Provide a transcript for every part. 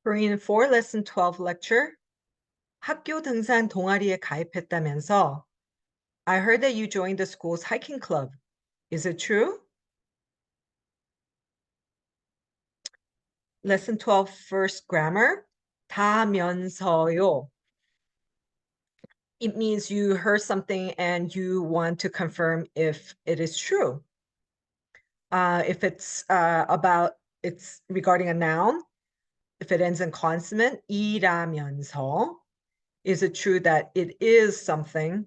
Korean 4 Lesson 12 lecture. 학교 등산 동아리에 가입했다면서? I heard that you joined the school's hiking club. Is it true? Lesson 12 first grammar. 다면서요. It means you heard something and you want to confirm if it is true. If it's it's regarding a noun, if it ends in consonant, 이라면서, is it true that it is something?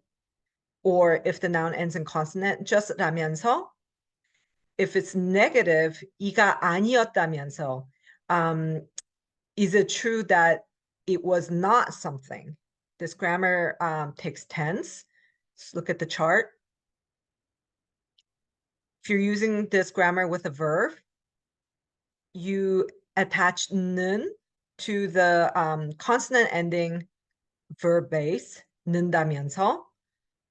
Or if the noun ends in consonant, just 라면서. If it's negative, 이가 아니었다면서, is it true that it was not something? This grammar takes tense. Let's look at the chart. If you're using this grammar with a verb, you attach 는 to the consonant ending verb base, 는다면서.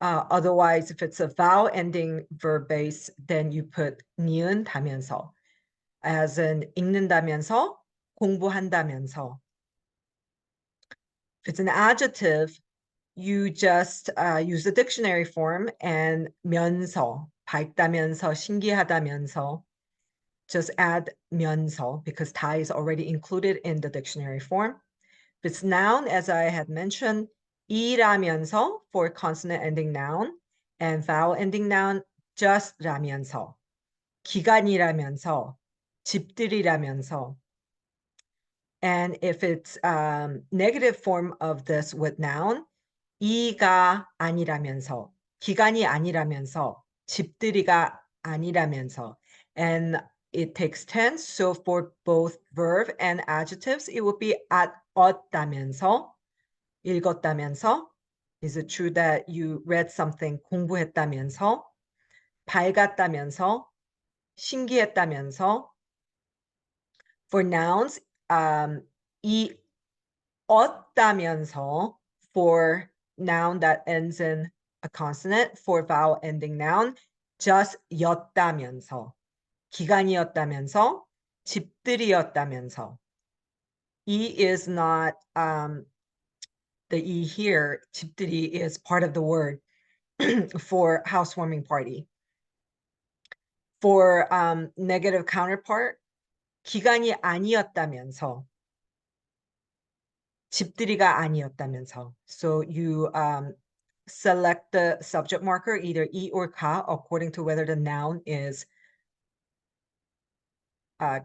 Otherwise, if it's a vowel ending verb base, then you put 니은다면서, as in 읽는다면서, 공부한다면서. If it's an adjective, you just use the dictionary form and 면서, 밝다면서, 신기하다면서, just add 면서 because 다 is already included in the dictionary form. If it's noun, as I had mentioned, 이라면서 for consonant ending noun, and vowel ending noun, just 라면서, 기간이라면서, 집들이라면서. And if it's negative form of this with noun, 이가 아니라면서, 기간이 아니라면서, 집들이가 아니라면서. And it takes tense, so for both verb and adjectives, it would be 었다면서, 읽었다면서. Is it true that you read something, 공부했다면서, 밝았다면서, 신기했다면서. For nouns, 었다면서 for noun that ends in a consonant. For vowel ending noun, just 였다면서, 기간이었다면서, 집들이었다면서. E is not the E here. 집들이 is part of the word for housewarming party. For negative counterpart, 기간이 아니었다면서, 집들이가 아니었다면서. So you select the subject marker, either E or 가, according to whether the noun is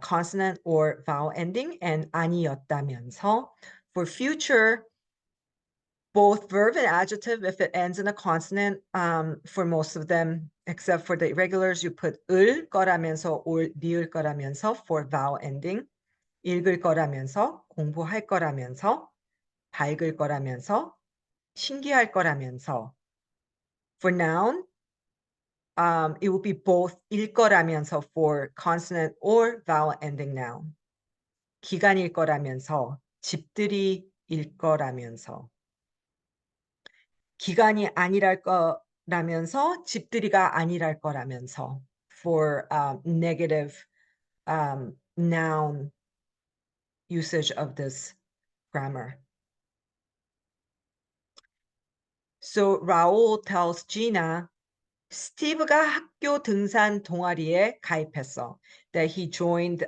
consonant or vowel ending, and 아니었다면서. For future, both verb and adjective, if it ends in a consonant, for most of them, except for the irregulars, you put 을 거라면서 or 니을 거라면서 for vowel ending. 읽을 거라면서, 공부할 거라면서, 밝을 거라면서, 신기할 거라면서. For noun, it will be both 일 거라면서 for consonant or vowel ending noun. 기간일 거라면서, 집들이일 거라면서. 기간이 아니랄 거라면서, 집들이가 아니랄 거라면서. For negative noun usage of this grammar. So Raul tells Gina, 스티브가 학교 등산 동아리에 가입했어. That he joined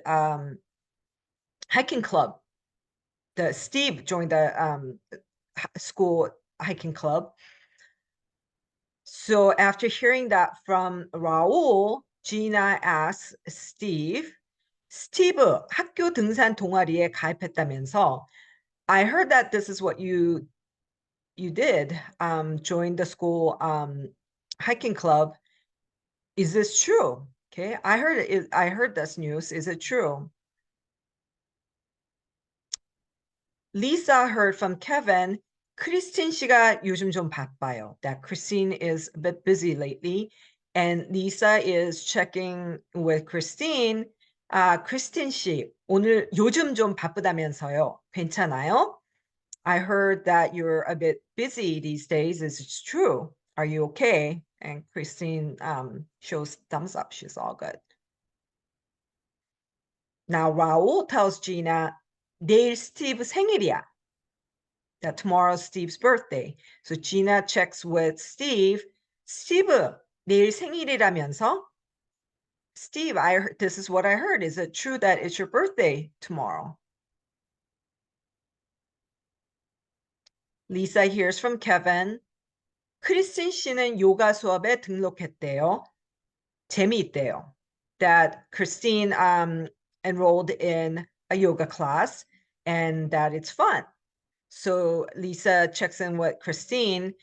hiking club. Steve joined the school hiking club. So after hearing that from Raul, Gina asks Steve, 스티브 학교 등산 동아리에 가입했다면서? I heard that this is what you did, join the school hiking club. Is this true? Okay, I heard this news. Is it true? Lisa heard from Kevin, 크리스틴 씨가 요즘 좀 바빠요. That Christine is a bit busy lately. And Lisa is checking with Christine. 크리스틴 씨, 오늘 요즘 좀 바쁘다면서요. 괜찮아요? I heard that you're a bit busy these days. Is it true? Are you okay? And Christine shows thumbs up. She's all good. Now Raul tells Gina, 내일 스티브 생일이야. That tomorrow's Steve's birthday. So Gina checks with Steve. Steve, 내일 생일이라면서? Steve, this is what I heard. Is it true that it's your birthday tomorrow? Lisa hears from Kevin. 크리스틴 씨는 요가 수업에 등록했대요. 재미있대요. That Christine enrolled in a yoga class and that it's fun. So Lisa checks in with Christine.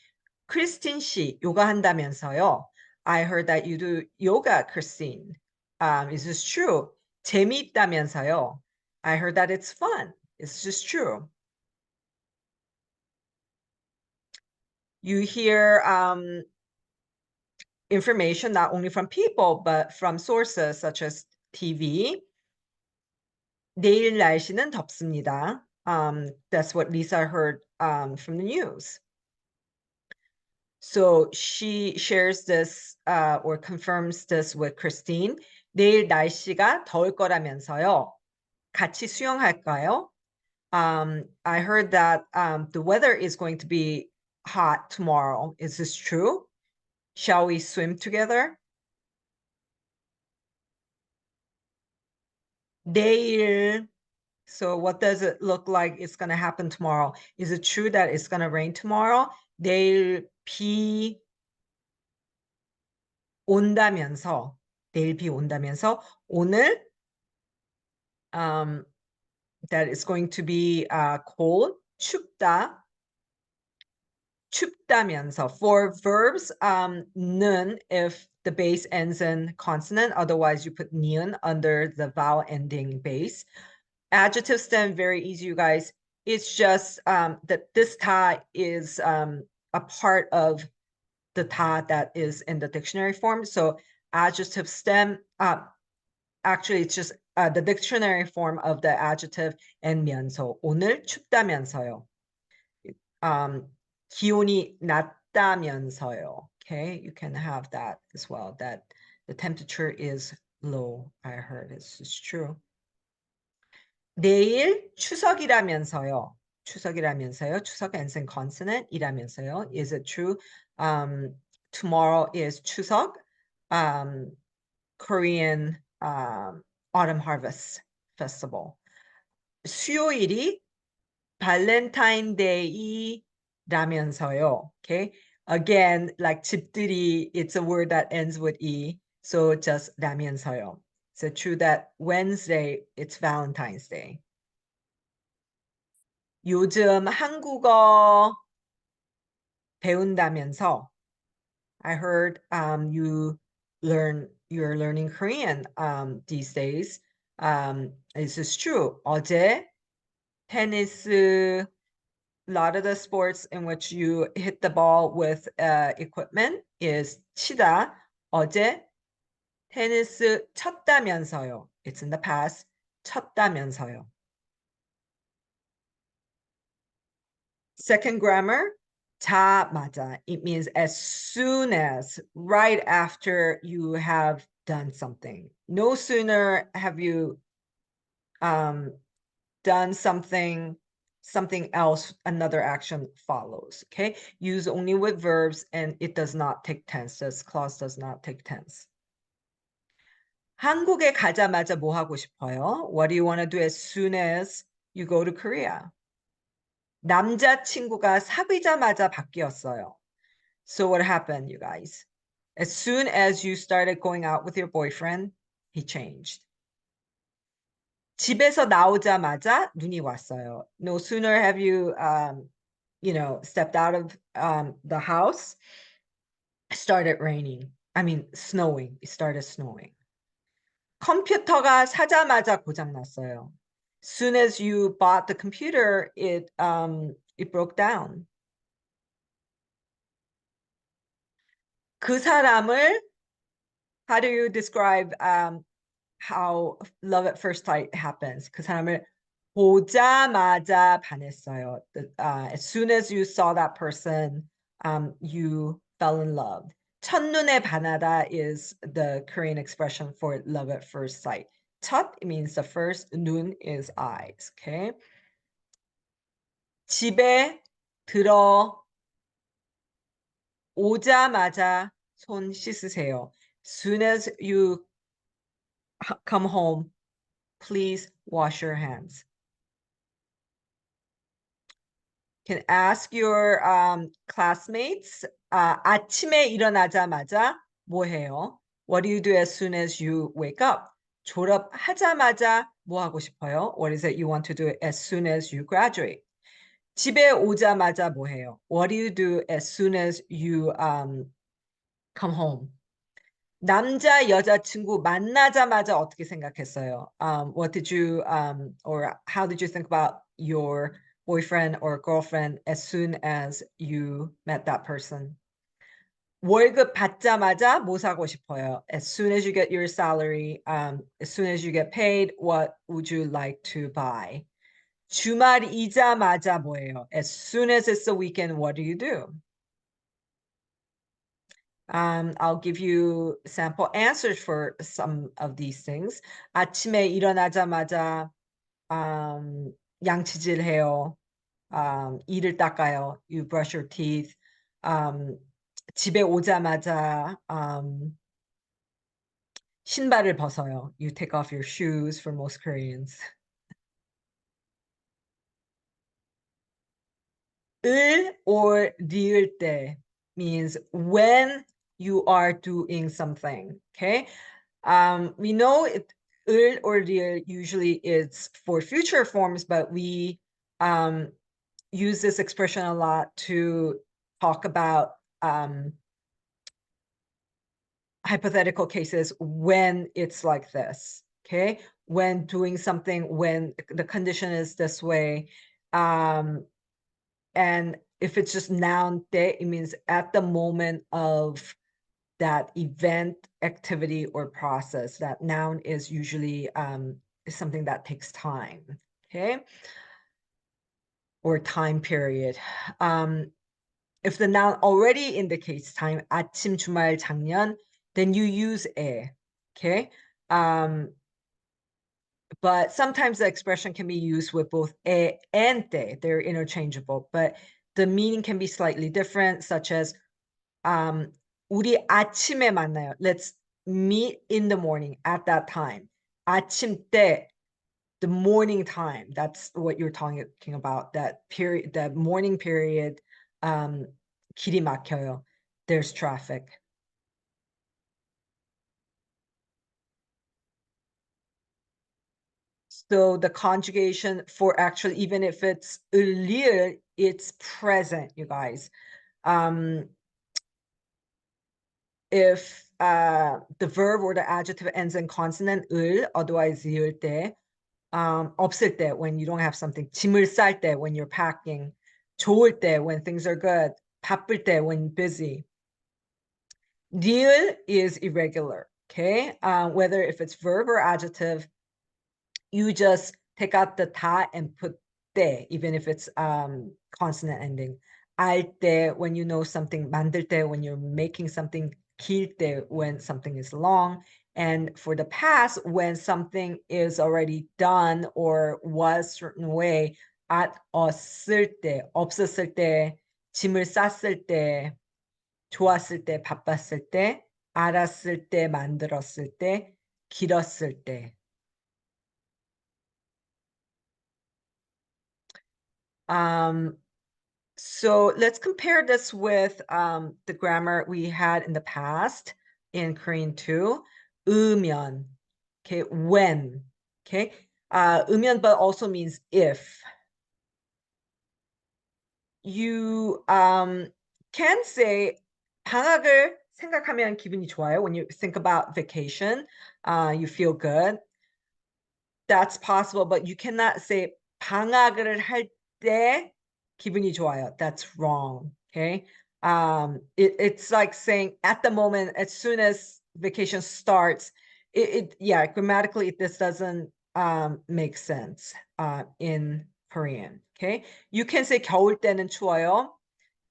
Christine 씨 요가 한다면서요. I heard that you do yoga, Christine. Is this true? 재미있다면서요. I heard that it's fun. Is this true? You hear information not only from people but from sources such as TV. 내일 날씨는 덥습니다. That's what Lisa heard from the news. So she shares this or confirms this with Christine. 내일 날씨가 더울 거라면서요. 같이 수영할까요? I heard that the weather is going to be hot tomorrow. Is this true? Shall we swim together? 내일. So what does it look like it's going to happen tomorrow? Is it true that it's going to rain tomorrow? 내일 비 온다면서. 내일 비 온다면서. 오늘 that it's going to be cold. 춥다. 춥다면서. For verbs, 는, if the base ends in consonant, otherwise you put ni은 under the vowel ending base. Adjective stem, very easy, you guys. It's just that this ta is a part of the ta that is in the dictionary form. So adjective stem, actually it's just the dictionary form of the adjective and 면서. 오늘 춥다면서요. 기온이 낮다면서요. Okay, you can have that as well, that the temperature is low. I heard it's true. 내일 추석이라면서요. 추석이라면서요. 추석 ends in consonant 이라면서요. Is it true? Tomorrow is 추석, Korean autumn harvest festival. 수요일이 발렌타인데이라면서요. Okay. Again, like 집들이, it's a word that ends with e, so just 라면서요. Is it true that Wednesday it's Valentine's Day? 요즘 한국어 배운다면서. I heard you're learning Korean these days. Is this true? 어제 테니스, a lot of the sports in which you hit the ball with equipment is 치다. 어제 테니스 쳤다면서요. It's in the past. 쳤다면서요. Second grammar, 자마자. It means as soon as, right after you have done something. No sooner have you done something else, another action follows. Okay, use only with verbs and it does not take tense. This clause does not take tense. 한국에 가자마자 뭐 하고 싶어요? What do you want to do as soon as you go to Korea? 남자친구가 사귀자마자 바뀌었어요. So what happened, you guys? As soon as you started going out with your boyfriend, he changed. 집에서 나오자마자 눈이 왔어요. No sooner have you, stepped out of the house, it started raining. I mean, snowing. It started snowing. 컴퓨터가 사자마자 고장났어요. Soon as you bought the computer, it broke down. 그 사람을, how do you describe how love at first sight happens? 그 사람을 보자마자 반했어요. As soon as you saw that person, you fell in love. 첫눈에 반하다 is the Korean expression for love at first sight. 첫 means the first, 눈 is eyes, okay? 집에 들어오자마자 손 씻으세요. Soon as you come home, please wash your hands. Can ask your classmates. 아침에 일어나자마자 뭐 해요? What do you do as soon as you wake up? 졸업하자마자 뭐 하고 싶어요? What is it you want to do as soon as you graduate? 집에 오자마자 뭐 해요? What do you do as soon as you come home? 남자 여자친구 만나자마자 어떻게 생각했어요? What did you or how did you think about your boyfriend or girlfriend as soon as you met that person? 월급 받자마자 뭐 사고 싶어요? As soon as you get your salary, as soon as you get paid, what would you like to buy? 주말이자마자 뭐예요? As soon as it's the weekend, what do you do? I'll give you sample answers for some of these things. 아침에 일어나자마자 양치질해요. 이를 닦아요. You brush your teeth. 집에 오자마자 신발을 벗어요. You take off your shoes for most Koreans. 을 or 리을 때 means when you are doing something. Okay. We know 을 or 리을 usually is for future forms, but we use this expression a lot to talk about hypothetical cases when it's like this. Okay. When doing something, when the condition is this way. And if it's just noun te, it means at the moment of that event, activity, or process. That noun is usually is something that takes time, okay? Or time period. If the noun already indicates time, 아침, 주말, 작년, then you use 에, okay? But sometimes the expression can be used with both e and te. They're interchangeable, but the meaning can be slightly different, such as 우리 아침에 만나요. Let's meet in the morning at that time. 아침 때, the morning time. That's what you're talking about. That period, that morning period. 길이 막혀요. There's traffic. So the conjugation for actually, even if it's earlier, it's present, you guys. If the verb or the adjective ends in consonant 을, otherwise 이을 때, 없을 때, when you don't have something, 짐을 쌀 때, when you're packing, 좋을 때, when things are good, 바쁠 때, when busy. 리을 is irregular, okay? Whether if it's verb or adjective, you just take out the 다 and put 때, even if it's consonant ending. 알 때, when you know something, 만들 때, when you're making something, 길 때, when something is long. And for the past, when something is already done or was certain way, at 없을 때, 없었을 때, 짐을 쌌을 때, 좋았을 때, 바빴을 때, 알았을 때, 만들었을 때, 길었을 때. So let's compare this with the grammar we had in the past in Korean too. 으면, okay, when, okay. 으면 but also means if. You can say 방학을 생각하면 기분이 좋아요. When you think about vacation, you feel good. That's possible, but you cannot say 방학을 할 때 기분이 좋아요. That's wrong. Okay. It's like saying at the moment, as soon as vacation starts, yeah, grammatically this doesn't make sense in Korean. Okay. You can say 겨울 때는 추워요.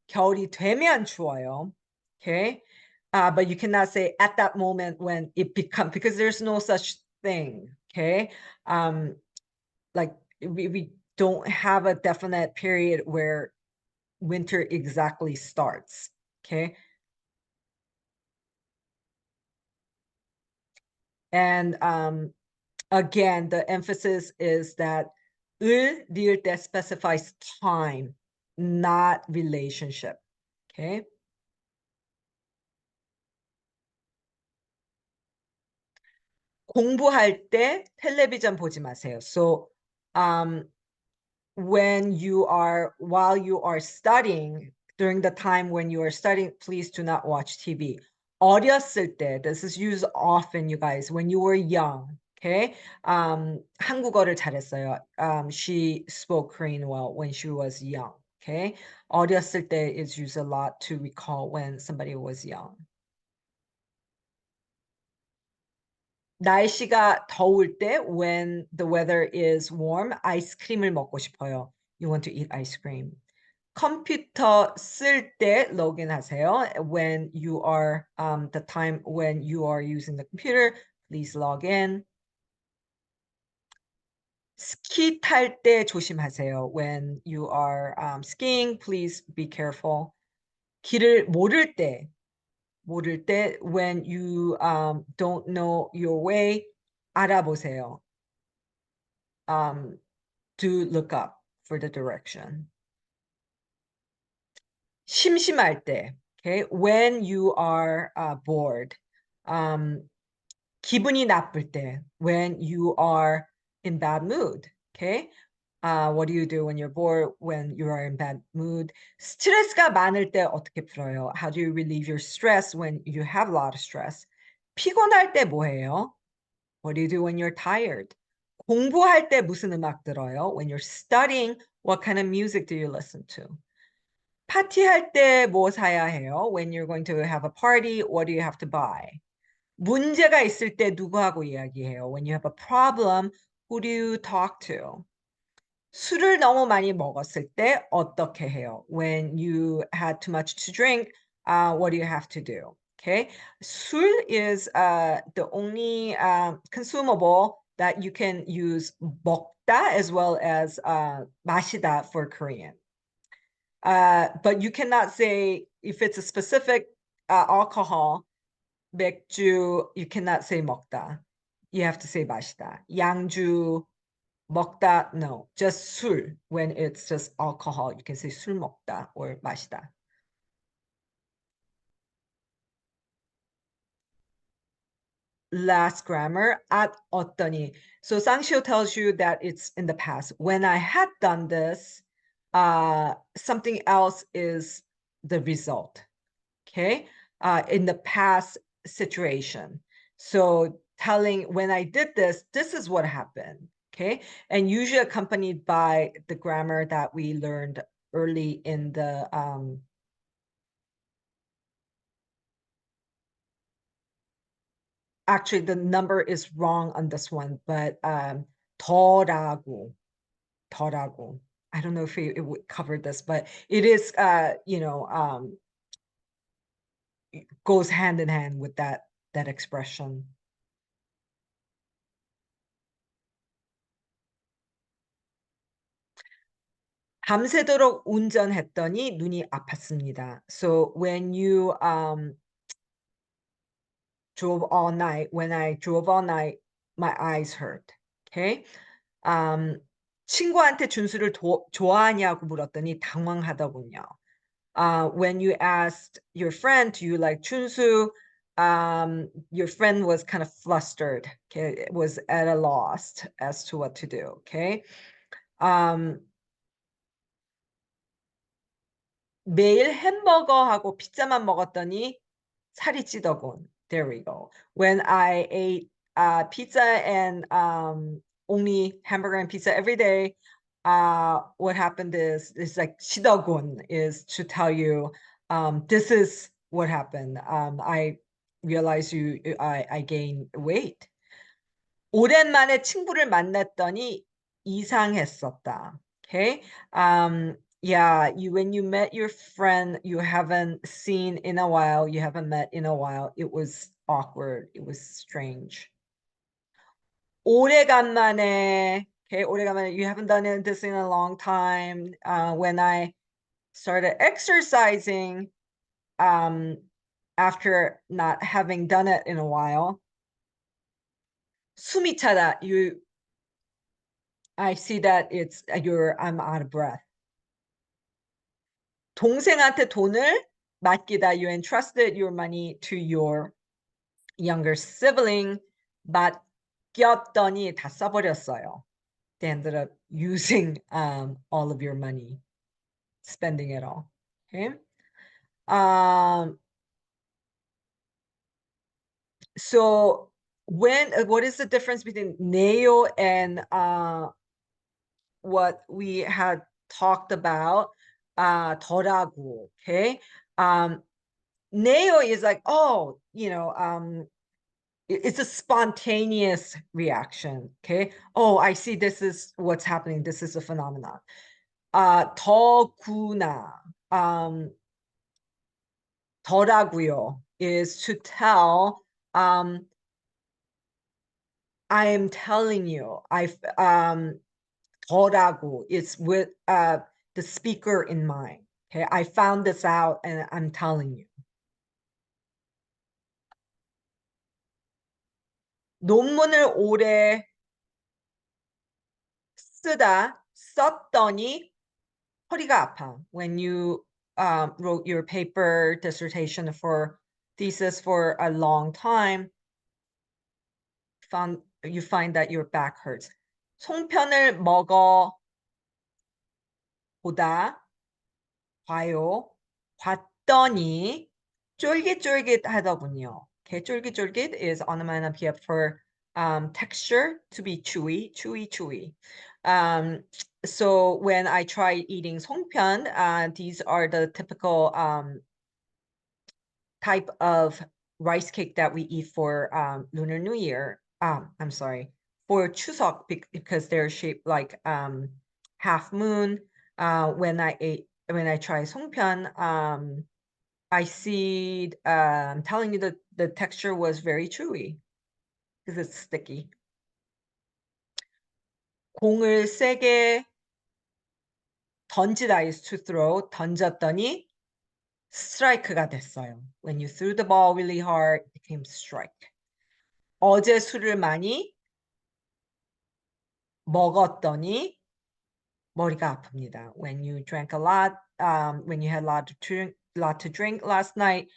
겨울이 되면 추워요. Okay. But you cannot say at that moment when it becomes, because there's no such thing. Okay. Like we don't have a definite period where winter exactly starts. Okay. And again, the emphasis is that 을 리을 때 specifies time, not relationship. Okay. 공부할 때 텔레비전 보지 마세요. So when you are while you are studying, during the time when you are studying, please do not watch TV. 어렸을 때, this is used often, you guys, when you were young. Okay. 한국어를 잘했어요. She spoke Korean well when she was young. Okay. 어렸을 때 is used a lot to recall when somebody was young. 날씨가 더울 때, when the weather is warm, 아이스크림을 먹고 싶어요. You want to eat ice cream. 컴퓨터 쓸 때 로그인하세요. When you are the time when you are using the computer, please log in. 스키 탈 때 조심하세요. When you are skiing, please be careful. 길을 모를 때 when you don't know your way, 알아보세요. Do look up for the direction. 심심할 때, okay, when you are bored. 기분이 나쁠 때, when you are in bad mood. Okay. What do you do when you're bored, when you are in bad mood? 스트레스가 많을 때 어떻게 풀어요? How do you relieve your stress when you have a lot of stress? 피곤할 때 뭐 해요? What do you do when you're tired? 공부할 때 무슨 음악 들어요? When you're studying, what kind of music do you listen to? 파티할 때 뭐 사야 해요? When you're going to have a party, what do you have to buy? 문제가 있을 때 누구하고 이야기해요? When you have a problem, who do you talk to? 술을 너무 많이 먹었을 때 어떻게 해요? When you had too much to drink, what do you have to do? Okay, 술 is the only consumable that you can use 먹다 as well as 마시다 for Korean. But you cannot say if it's a specific alcohol, 맥주, you cannot say 먹다. You have to say 마시다. 양주, 먹다, no. Just 술. When it's just alcohol, you can say 술 먹다 or 마시다. Last grammar, at 어떠니. So Sangshil tells you that it's in the past. When I had done this, something else is the result. Okay, in the past situation. So telling when I did this, this is what happened. Okay, and usually accompanied by the grammar that we learned early in the actually the number is wrong on this one, but 더라고. I don't know if it would cover this, but it is goes hand in hand with that expression. 밤새도록 운전했더니 눈이 아팠습니다. So when you drove all night, when I drove all night, my eyes hurt. Okay. 친구한테 준수를 좋아하냐고 물었더니 당황하더군요. When you asked your friend, do you like 준수? Your friend was kind of flustered. Okay, it was at a loss as to what to do. Okay. 매일 햄버거하고 피자만 먹었더니 살이 찌더군. There we go. When I ate pizza and only hamburger and pizza every day, what happened is like 찌더군 is to tell you this is what happened. I realized I gained weight. 오랜만에 친구를 만났더니 이상했었다. Okay. Yeah, when you met your friend you haven't seen in a while, you haven't met in a while, it was awkward, it was strange. 오래간만에, Okay, 오래간만에 you haven't done this in a long time. When I started exercising, after not having done it in a while, 숨이 차다. I see that it's I'm out of breath. 동생한테 돈을 맡기다. You entrusted your money to your younger sibling. 맡겼더니 다 써버렸어요. They ended up using all of your money, spending it all. Okay. So what is the difference between neo and what we had talked about, 더라고? Okay. Neo is like, oh, it's a spontaneous reaction. Okay. Oh, I see this is what's happening. This is a phenomenon. 더구나, 더라고요 is to tell, I am telling you, 더라고 is with the speaker in mind. Okay, I found this out and I'm telling you. 논문을 오래 썼더니 허리가 아파. When you wrote your paper, dissertation, for thesis for a long time, you find that your back hurts. 송편을 먹어 보다 봐요. 봤더니 쫄깃쫄깃하더군요. Okay, 쫄깃쫄깃 is onomatopoeia for texture, to be chewy. So when I tried eating 송편, these are the typical type of rice cake that we eat for Lunar New Year. I'm sorry, for Chuseok, because they're shaped like half moon. When I try 송편, I see, I'm telling you that the texture was very chewy because it's sticky. 공을 세게 던지다 is to throw. 던졌더니 strike가 됐어요. When you threw the ball really hard, it became strike. 어제 술을 많이 먹었더니 머리가 아픕니다. When you drank a lot, when you had a lot to drink last night,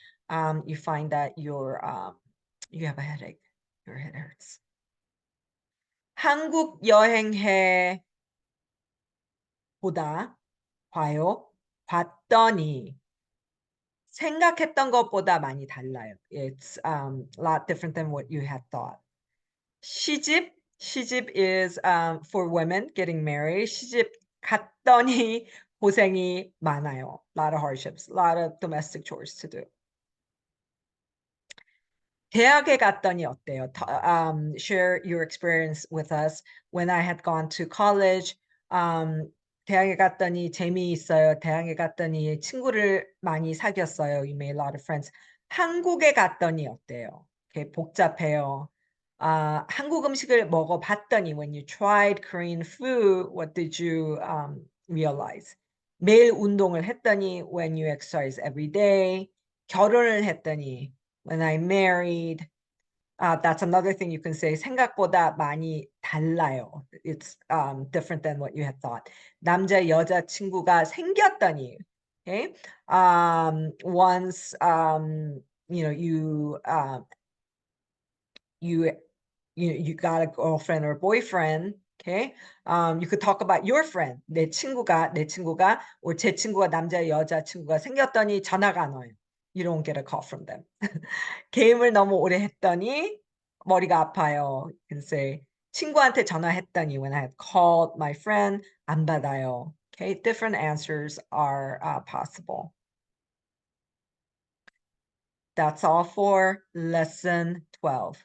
you find that you have a headache. Your head hurts. 한국 여행해 보다 봐요. 봤더니 생각했던 것보다 많이 달라요. It's a lot different than what you had thought. 시집 is for women getting married. 시집 갔더니 고생이 많아요. A lot of hardships, a lot of domestic chores to do. 대학에 갔더니 어때요? Share your experience with us. When I had gone to college, 대학에 갔더니 재미있어요. 대학에 갔더니 친구를 많이 사귀었어요. You made a lot of friends. 한국에 갔더니 어때요? Okay, 복잡해요. 한국 음식을 먹어봤더니, when you tried Korean food, what did you realize? 매일 운동을 했더니, when you exercise every day. 결혼을 했더니, when I married. That's another thing you can say. 생각보다 많이 달라요. It's different than what you had thought. 남자 여자 친구가 생겼더니. Okay. Once you got a girlfriend or boyfriend. Okay. You could talk about your friend. 내 친구가 or 제 친구가 남자 여자 친구가 생겼더니 전화가 안 와요. You don't get a call from them. 게임을 너무 오래 했더니 머리가 아파요. You can say 친구한테 전화했더니, when I had called my friend, 안 받아요. Okay, different answers are possible. That's all for lesson 12.